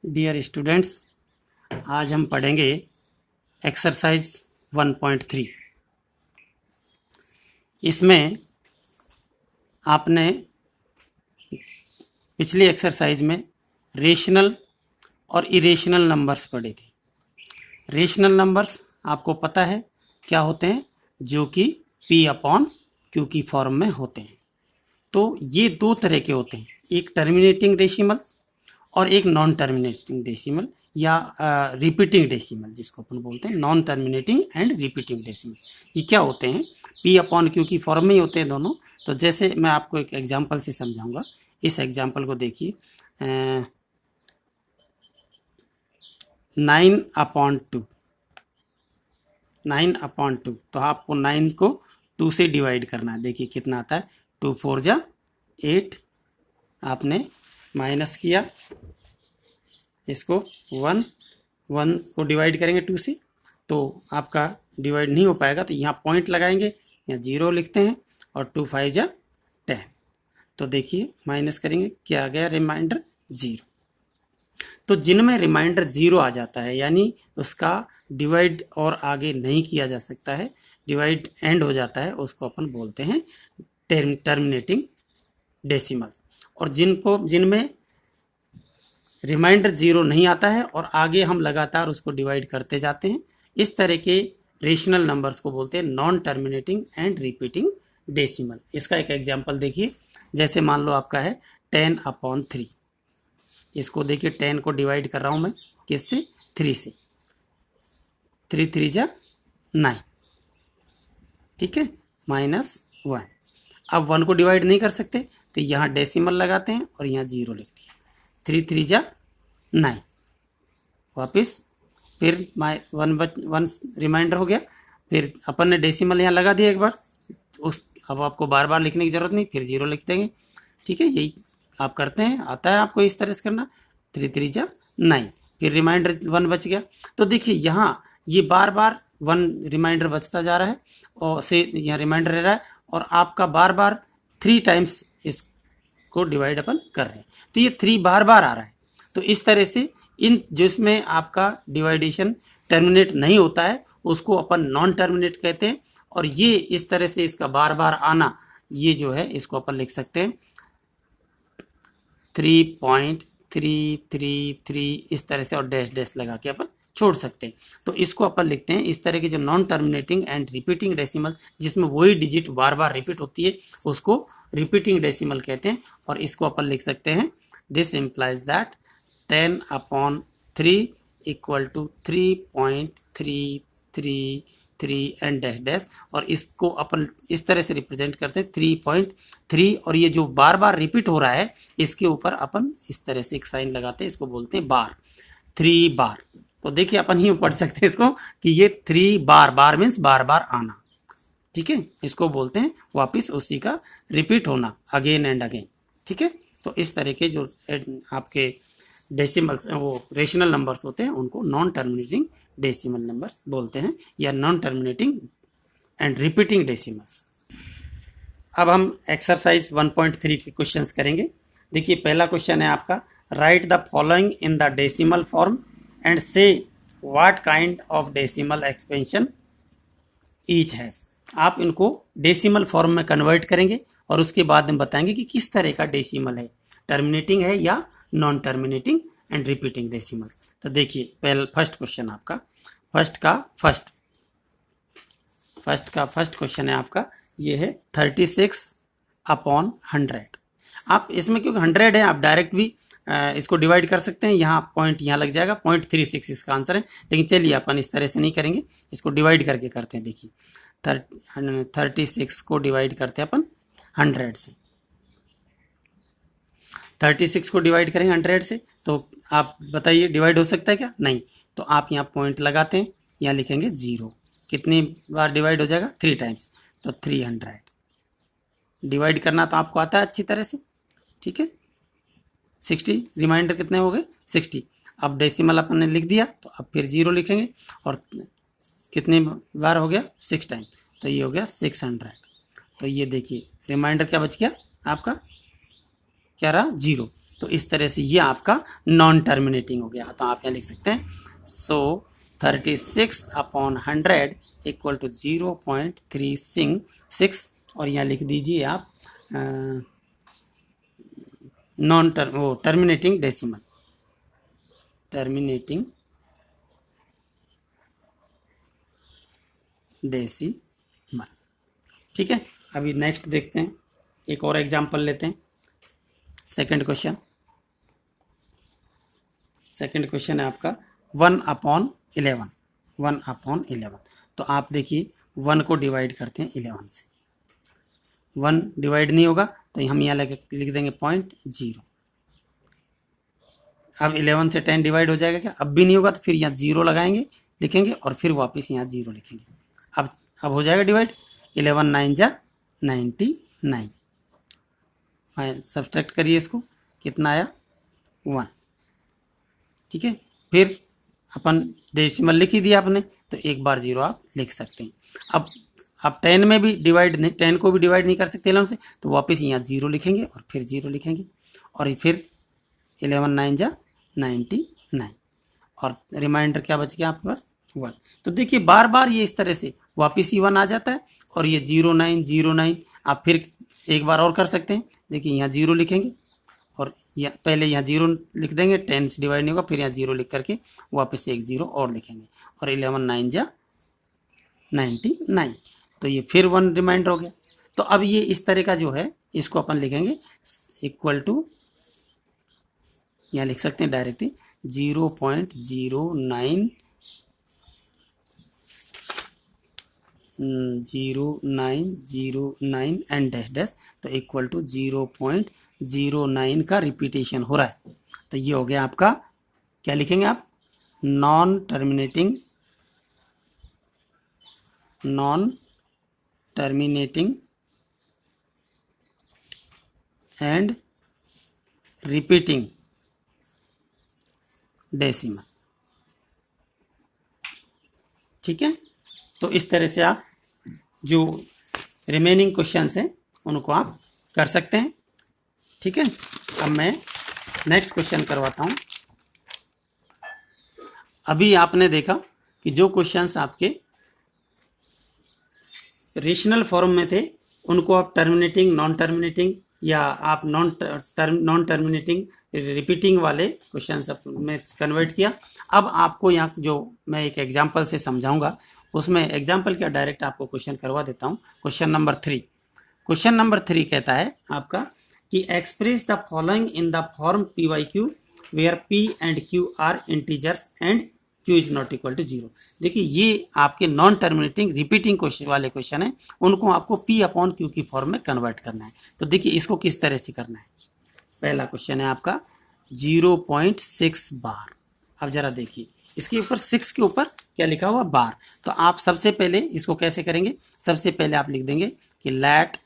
Dear students, आज हम पढ़ेंगे एक्सरसाइज 1.3। इसमें आपने पिछली एक्सरसाइज में रेशनल और इरेशनल नंबर्स पढ़े थे। रेशनल नंबर्स आपको पता है क्या होते हैं, जो कि P/Q की फॉर्म में होते हैं। तो ये दो तरह के होते हैं, एक टर्मिनेटिंग डेसिमल्स और एक नॉन टर्मिनेटिंग डेसिमल या रिपीटिंग डेसिमल, जिसको अपन बोलते हैं non terminating and repeating decimal. ये क्या होते हैं? P/Q की फॉर्म में ही होते हैं दोनों। तो जैसे मैं आपको एक एग्जांपल से समझाऊंगा। इस एग्जांपल को देखिए, 9/2। 9/2, तो आपको 9 को 2 से डिवाइड करना है। देखिए कितना आता है, 2 4 जा 8। आपने माइनस किया, इसको 1 को डिवाइड करेंगे 2 से, तो आपका डिवाइड नहीं हो पाएगा। तो यहाँ पॉइंट लगाएंगे, यहाँ 0 लिखते हैं और 2 5 जा 10। तो देखिए माइनस करेंगे, क्या आ गया, रिमाइंडर 0। तो जिनमें रिमाइंडर 0 आ जाता है, यानी उसका डिवाइड और आगे नहीं किया जा सकता है, डिवाइड एंड हो जाता है, उसको अपन बोलते हैं टर्मिनेटिंग डेसिमल। और जिनमें रिमाइंडर 0 नहीं आता है और आगे हम लगातार उसको डिवाइड करते जाते हैं, इस तरह के रेशनल नंबर्स को बोलते हैं non terminating and repeating decimal. इसका एक एग्जांपल देखिए, जैसे मान लो आपका है 10/3। इसको देखिए, 10 को डिवाइड कर रहा हूँ मैं किससे, 3 से। 3 3 जा 9, ठीक है, -1। अब 1 को डिवाइड नहीं कर सकते, तो यहाँ डेसिमल लगाते हैं और यहाँ 0 लिखते हैं। 3 3 जा 9, वापिस फिर 1 रिमाइंडर हो गया। फिर अपन ने डेसिमल यहाँ लगा दिया एक बार, अब आपको बार बार लिखने की जरूरत नहीं, फिर 0 लिख देंगे। ठीक है, यही आप करते हैं, आता है आपको इस तरह से करना। 3 3 जा 9, फिर रिमाइंडर 1 बच गया। तो देखिए यहाँ ये बार बार 1 रिमाइंडर बचता जा रहा है और से यहाँ रिमाइंडर रह रहा है, और आपका बार बार 3 टाइम्स इसको डिवाइड अपन कर रहे हैं। तो ये 3 बार बार आ रहा है। तो इस तरह से इन जिसमें आपका डिवाइडेशन टर्मिनेट नहीं होता है, उसको अपन नॉन टर्मिनेट कहते हैं। और ये इस तरह से इसका बार बार आना, ये जो है इसको अपन लिख सकते हैं 3.333, इस तरह से, और डैश डैश लगा के अपन छोड़ सकते हैं। तो इसको अपन लिखते हैं इस तरह के जो non terminating and repeating decimal, जिसमें वही डिजिट बार बार रिपीट होती है, उसको रिपीटिंग डेसिमल कहते हैं। और इसको अपन लिख सकते हैं, this implies that 10/3 equal to 3.333 and dash dash. और इसको अपन इस तरह से रिप्रेजेंट करते हैं 3.3, और ये जो बार बार रिपीट हो रहा है, इसके ऊपर अपन इस तरह से एक साइन लगाते हैं, इसको बोलते हैं बार, 3 बार। तो देखिए अपन ही पढ़ सकते हैं इसको कि ये 3 बार, बार मीन्स बार बार आना, ठीक है, इसको बोलते हैं वापिस उसी का रिपीट होना, अगेन एंड अगेन। ठीक है, तो इस तरह के जो आपके डेसिमल्स, वो रेशनल नंबर्स होते हैं, उनको नॉन टर्मिनेटिंग डेसिमल नंबर्स बोलते हैं, या non terminating and repeating decimals. अब हम एक्सरसाइज 1.3 के क्वेश्चंस करेंगे। देखिए पहला क्वेश्चन है आपका, write the following in the decimal form and say what kind of decimal expansion each has. आप इनको डेसिमल फॉर्म में कन्वर्ट करेंगे और उसके बाद में बताएंगे कि किस तरह का डेसिमल है, टर्मिनेटिंग है या non terminating and repeating decimal. तो देखिए पहला फर्स्ट क्वेश्चन आपका, फर्स्ट क्वेश्चन है आपका, ये है 36/100। आप इसमें क्योंकि 100 है, आप डायरेक्ट भी इसको डिवाइड कर सकते हैं। यहाँ पॉइंट यहाँ लग जाएगा, 0.36 इसका आंसर है। लेकिन चलिए अपन इस तरह से नहीं करेंगे, इसको डिवाइड करके करते हैं। देखिए 36 को डिवाइड करते हैं अपन 100 से। 36 को डिवाइड करेंगे 100 से, तो आप बताइए डिवाइड हो सकता है क्या? नहीं। तो आप यहाँ पॉइंट लगाते हैं, यहाँ लिखेंगे 0। कितनी बार डिवाइड हो जाएगा? 3 टाइम्स, तो 300। डिवाइड करना तो आपको आता है अच्छी तरह से, ठीक है। 60 रिमाइंडर कितने हो गए? 60। अब डेसिमल अपन ने लिख दिया, तो अब फिर 0 लिखेंगे, और कितनी बार हो गया? 6 टाइम, तो ये हो गया 600। तो ये देखिए रिमाइंडर क्या बच गया आपका, क्या रहा? 0। तो इस तरह से ये आपका नॉन टर्मिनेटिंग हो गया। तो आप यहाँ लिख सकते हैं सो 36/100 इक्वल टू 0.36 और यहाँ लिख दीजिए आप non terminating decimal, terminating decimal. ठीक है, अभी नेक्स्ट देखते हैं, एक और एग्जांपल लेते हैं। सेकंड क्वेश्चन है आपका 1/11। 1/11 तो आप देखिए 1 को डिवाइड करते हैं 11 से, 1 डिवाइड नहीं होगा तो हम यहाँ लिख देंगे 0.0। अब 11 से 10 डिवाइड हो जाएगा क्या? अब भी नहीं होगा तो फिर यहाँ 0 लगाएंगे, लिखेंगे और फिर वापस यहाँ 0 लिखेंगे। अब हो जाएगा डिवाइड। 11 9 जा 99, सब्सट्रैक्ट करिए इसको, कितना आया 1। ठीक है, फिर अपन डेसिमल लिख ही दिया आपने तो एक बार 0 आप लिख सकते हैं। अब 10 में भी डिवाइड नहीं, 10 को भी डिवाइड नहीं कर सकते 11 से, तो वापस यहाँ 0 लिखेंगे और फिर 0 लिखेंगे और फिर 11 9 जा 99 और रिमाइंडर क्या बच गया आपके पास 1। तो देखिए बार बार ये इस तरह से वापस ही 1 आ जाता है और ये 0909 आप फिर एक बार और कर सकते हैं। देखिए यहाँ 0 लिखेंगे और पहले यहाँ 0 लिख देंगे, 10 से डिवाइड नहीं होगा, फिर यहाँ 0 लिख करके वापस से एक 0 और लिखेंगे और 11 9 जा 99 तो ये फिर 1 रिमाइंडर हो गया। तो अब ये इस तरह का जो है इसको अपन लिखेंगे इक्वल टू, यहाँ लिख सकते हैं डायरेक्टली 0.0909 एंड डैश डैश, तो इक्वल टू 0.09 का रिपीटेशन हो रहा है। तो ये हो गया आपका, क्या लिखेंगे आप, non terminating and repeating decimal. ठीक है, तो इस तरह से आप जो रिमेनिंग क्वेश्चंस हैं उनको आप कर सकते हैं। ठीक है, अब मैं नेक्स्ट क्वेश्चन करवाता हूं। अभी आपने देखा कि जो क्वेश्चंस आपके रेशनल फॉर्म में थे उनको आप टर्मिनेटिंग, नॉन टर्मिनेटिंग या आप नॉन टर्मिनेटिंग रिपीटिंग वाले क्वेश्चन में कन्वर्ट किया। अब आपको यहाँ जो मैं एक एग्जांपल से समझाऊंगा, उसमें एग्जांपल क्या डायरेक्ट आपको क्वेश्चन करवा देता हूँ। क्वेश्चन नंबर 3 कहता है आपका कि express the following in the form P by Q where P and Q are integers and Q is not equal to 0। देखिए ये आपके नॉन टर्मिनेटिंग रिपीटिंग क्वेश्चन वाले क्वेश्चन है, उनको आपको पी अपॉन क्यू की फॉर्म में कन्वर्ट करना है। तो देखिए इसको किस तरह से करना है। पहला क्वेश्चन है आपका 0.6 बार। अब जरा देखिए इसके ऊपर 6 के ऊपर क्या लिखा हुआ, बार। तो आप सबसे पहले इसको कैसे करेंगे, सबसे पहले आप लिख देंगे कि लेट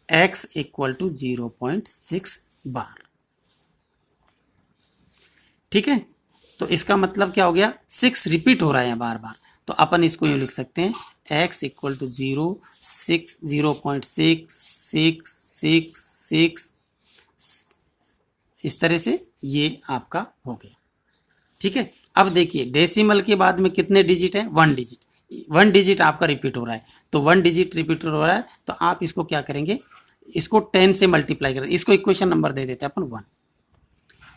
x इक्वल टू 0.6 बार। ठीक है, तो इसका मतलब क्या हो गया, 6 रिपीट हो रहा है बार बार। तो अपन इसको यूँ लिख सकते हैं x इक्वल टू 0.66666, इस तरह से ये आपका हो गया। ठीक है, अब देखिए डेसिमल के बाद में कितने डिजिट है, 1 डिजिट। 1 डिजिट आपका रिपीट हो रहा है, तो 1 डिजिट रिपीट हो रहा है तो आप इसको क्या करेंगे, इसको 10 से मल्टीप्लाई करें। इसको इक्वेशन नंबर दे देते हैं अपन 1।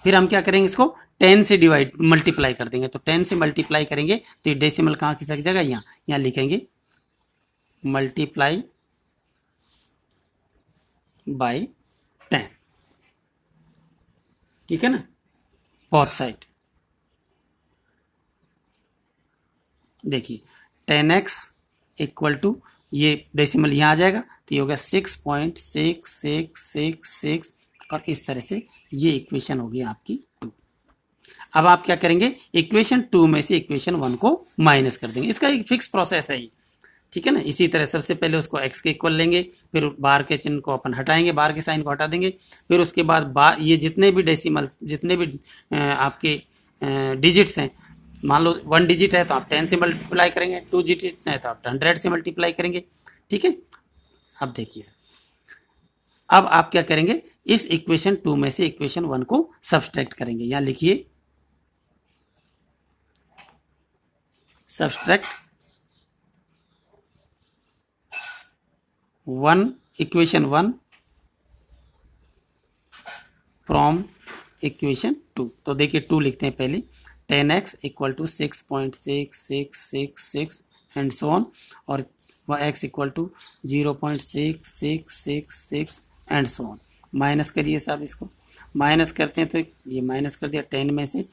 फिर हम क्या करेंगे, इसको 10 से मल्टीप्लाई कर देंगे। तो 10 से मल्टीप्लाई करेंगे तो ये डेसिमल कहाँ की जगह, यहाँ लिखेंगे मल्टीप्लाई बाय 10। ठीक है ना, बोथ साइड। देखिए 10x इक्वल टू, ये डेसिमल यहाँ आ जाएगा तो ये होगा 6.6666 और इस तरह से ये इक्वेशन होगी आपकी 2। अब आप क्या करेंगे, इक्वेशन 2 में से इक्वेशन 1 को माइनस कर देंगे। इसका एक फिक्स प्रोसेस है ये। ठीक है ना, इसी तरह सबसे पहले उसको x के इक्वल लेंगे, फिर बार के चिन्ह को अपन हटाएंगे, बार के साइन को हटा देंगे, फिर उसके बाद ये जितने भी डेसिमल, जितने भी आपके डिजिट्स हैं, मान लो 1 डिजिट है तो आप 10 से मल्टीप्लाई करेंगे, 2 डिजिट है तो आप 100 से मल्टीप्लाई करेंगे। ठीक है, अब देखिए अब आप क्या करेंगे इस इक्वेशन 2 में से इक्वेशन 1 को सब्सट्रैक्ट करेंगे। यहाँ लिखिए सब्सट्रैक्ट 1 इक्वेशन 1 फ्रॉम इक्वेशन 2। तो देखिए 2 लिखते हैं पहले, 10x equal to 6.6666 and so on, और x equal to 0.6666 and so on. Minus करिए साहब, इसको माइनस करते हैं तो ये माइनस कर दिया, 10 में से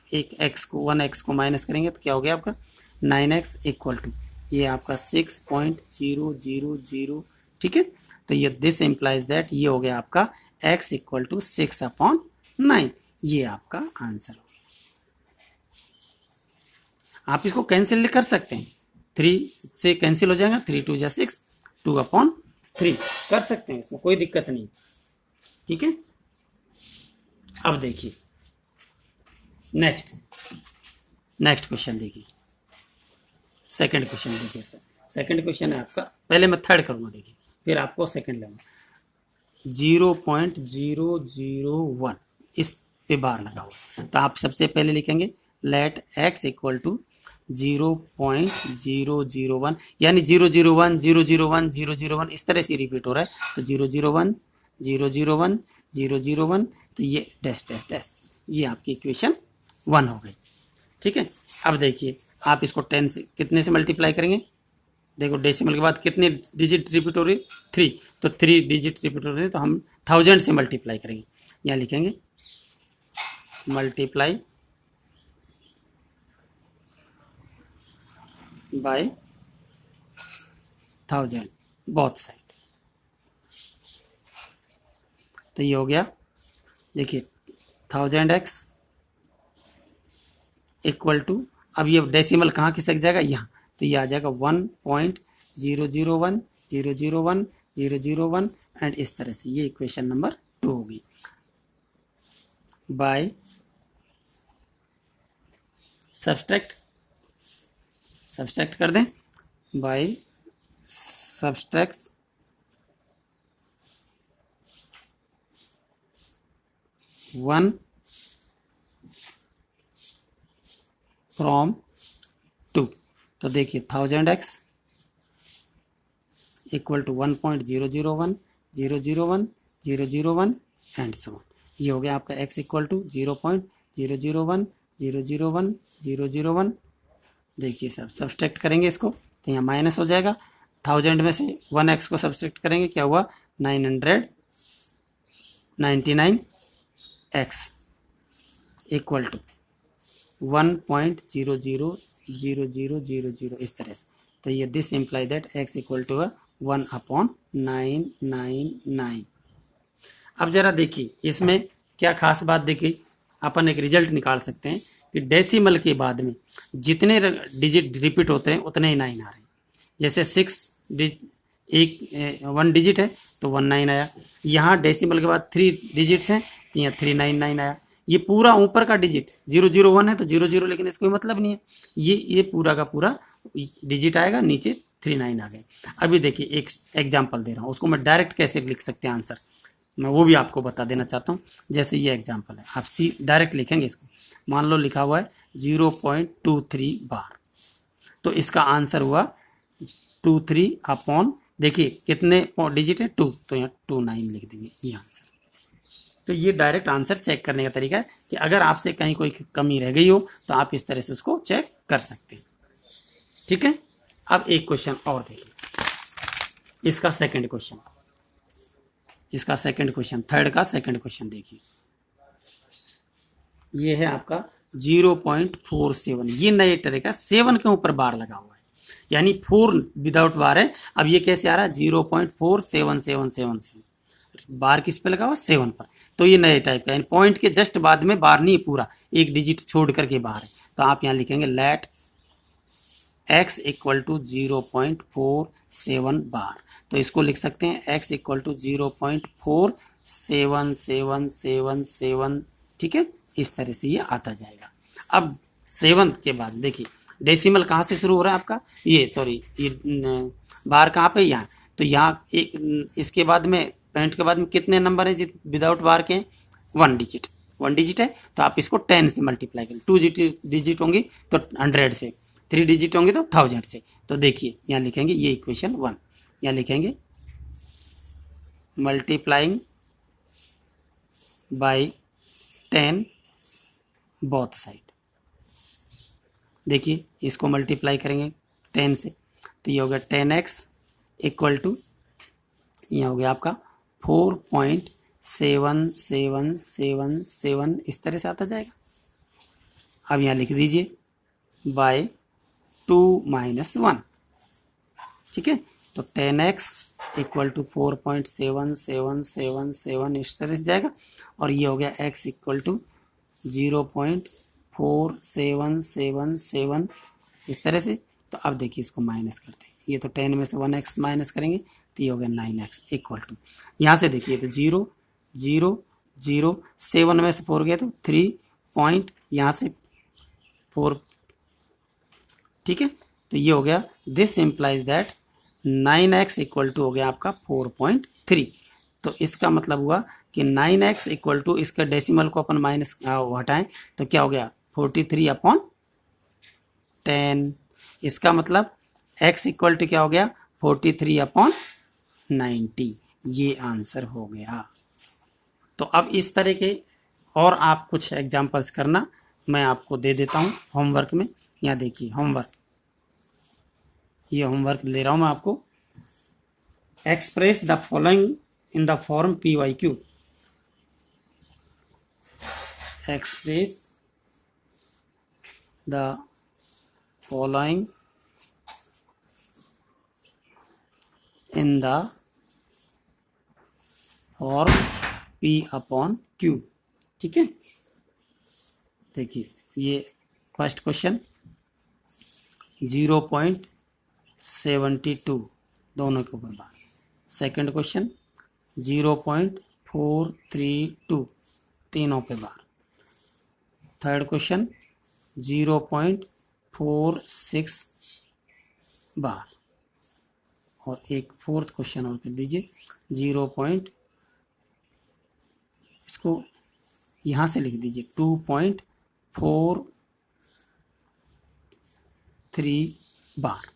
एक x को 1x को माइनस करेंगे तो क्या हो गया आपका 9x इक्वल टू ये आपका 6.000। ठीक है, तो ये दिस इम्प्लाइज दैट ये हो गया आपका x इक्वल टू 6/9। ये आपका आंसर हो गया। आप इसको कैंसिल कर सकते हैं, 3 से कैंसिल हो जाएगा, 3 2 6, 2/3 कर सकते हैं, इसमें कोई दिक्कत नहीं। ठीक है, अब देखिए नेक्स्ट क्वेश्चन देखिए, सेकंड क्वेश्चन देखिए। इसका सेकंड क्वेश्चन है आपका, पहले मैं थर्ड करूंगा देखिए, फिर आपको सेकंड लूंगा। 0.001 इस पे बार लगा हुआ, तो आप सबसे पहले लिखेंगे लेट x इक्वल टू 0.001, यानी 001 001 001 इस तरह से रिपीट हो रहा है, तो 001 001 001, तो ये डैश डैश डैश, ये आपकी इक्वेशन 1 हो गई। ठीक है, अब देखिए आप इसको 10 से कितने से मल्टीप्लाई करेंगे, देखो डेसिमल के बाद कितने डिजिट रिपीट हो रही है, 3, तो 3 डिजिट रिपीट हो रही है, तो हम 1000 से मल्टीप्लाई करेंगे। यहाँ लिखेंगे मल्टीप्लाई बाय 1000 बोथ साइड, तो ये हो गया। देखिए 1000x इक्वल टू, अब ये डेसिमल कहाँ खिसक जाएगा, यहाँ, तो ये आ जाएगा 1.001 001 001 एंड इस तरह से, ये इक्वेशन नंबर 2 होगी। बाय सब्सट्रैक्ट कर दें, बाय सब्सट्रैक्ट 1 फ्रॉम 2, तो देखिए 1000x equal to 1.001 001 001 and so on. ये हो गया आपका x इक्वल टू 0.001 001 001। देखिए सब सब्सट्रैक्ट करेंगे इसको, तो यहाँ माइनस हो जाएगा, 1000 में से 1x को सब्सट्रैक्ट करेंगे, क्या हुआ 999x इक्वल टू 1.000000 इस तरह से, तो ये this implies that x equal to 1/999। अब जरा देखिए इसमें क्या खास बात, देखिए अपन एक रिजल्ट निकाल सकते हैं कि डेसिमल के बाद में जितने डिजिट रिपीट होते हैं उतने ही 9 आ रहे हैं। जैसे 1 डिजिट है तो 19 आया, यहाँ डेसिमल के बाद 3 डिजिट्स हैं तो यहाँ 399 आया। ये पूरा ऊपर का डिजिट 001 है तो 00, लेकिन इसको मतलब नहीं है, ये पूरा का पूरा डिजिट आएगा, नीचे 39 आ गए। अभी देखिए एक एग्जाम्पल दे रहा हूँ, उसको मैं डायरेक्ट कैसे लिख सकते हैं आंसर, मैं वो भी आपको बता देना चाहता हूँ। जैसे ये एग्जाम्पल है, आप डायरेक्ट लिखेंगे इसको, मान लो लिखा हुआ है 0.23 बार, तो इसका आंसर हुआ 23/, देखिए कितने डिजिट है 2, तो यहाँ 29 लिख देंगे, ये आंसर। तो ये डायरेक्ट आंसर चेक करने का तरीका है कि अगर आपसे कहीं कोई कमी रह गई हो तो आप इस तरह से उसको चेक कर सकते हैं। ठीक है, अब एक क्वेश्चन और देखिए, इसका सेकंड क्वेश्चन, थर्ड का सेकंड क्वेश्चन देखिए। ये है आपका 0.47, ये नए तरह का 7 के ऊपर बार लगा हुआ है, यानी 4 विदाउट बार है। अब ये कैसे आ रहा है 0.47777, बार किस पे लगा हुआ 7 पर, तो ये नए टाइप का, यानी पॉइंट के जस्ट बाद में बार नहीं, पूरा एक डिजिट छोड़ करके बार है। तो आप यहाँ लिखेंगे लेट x इक्वल टू 0.47 बार, तो इसको लिख सकते हैं x इक्वल टू 0.47777, ठीक है, इस तरह से ये आता जाएगा। अब 7 के बाद देखिए डेसिमल कहाँ से शुरू हो रहा है आपका, ये सॉरी ये बार कहाँ पे, यहाँ, तो यहाँ एक इसके बाद में पॉइंट के बाद में कितने नंबर है विदाउट बार के? 1 डिजिट है, तो आप इसको 10 से मल्टीप्लाई करें। 2 डिजिट होंगी तो 100 से, 3 डिजिट होंगे तो 1000 से। तो देखिए यहाँ लिखेंगे ये इक्वेशन 1, यहाँ लिखेंगे मल्टीप्लाइंग बाय 10 बोथ साइड। देखिए इसको मल्टीप्लाई करेंगे 10 से, तो ये हो गया 10x इक्वल टू, ये हो गया आपका 4.7777, इस तरह से आता जाएगा। अब यहाँ लिख दीजिए बाय 2 - 1, ठीक है। तो 10x इक्वल टू 4.7777 इस तरह से जाएगा, और ये हो गया x इक्वल टू 0.4777 इस तरह से। तो अब देखिए इसको माइनस करते हैं, ये तो 10 में से 1x माइनस करेंगे तो ये हो गया 9x इक्वल टू, यहाँ से देखिए तो 0 0 0, 7 में से 4 गया तो 3 पॉइंट, यहाँ से 4, ठीक है। तो ये हो गया, this implies that 9x equal to हो गया आपका 4.3। तो इसका मतलब हुआ कि 9x इक्वल टू, इसका डेसिमल को अपन माइनस हटाएं तो क्या हो गया 43/10। इसका मतलब x इक्वल टू क्या हो गया 43/90। ये आंसर हो गया। तो अब इस तरह के और आप कुछ एग्जांपल्स करना, मैं आपको दे देता हूँ होमवर्क में। यहाँ देखिए होमवर्क, ये होमवर्क ले रहा हूँ मैं आपको। Express the following in the form PYQ। Express the following in the form P/Q, ठीक है। देखिए ये फर्स्ट क्वेश्चन 0.72 दोनों के ऊपर बार। सेकंड क्वेश्चन 0.432 तीनों पे बार। थर्ड क्वेश्चन 0.46 बार, और एक फोर्थ क्वेश्चन और कर दीजिए 0. इसको यहाँ से लिख दीजिए 2.43 बार।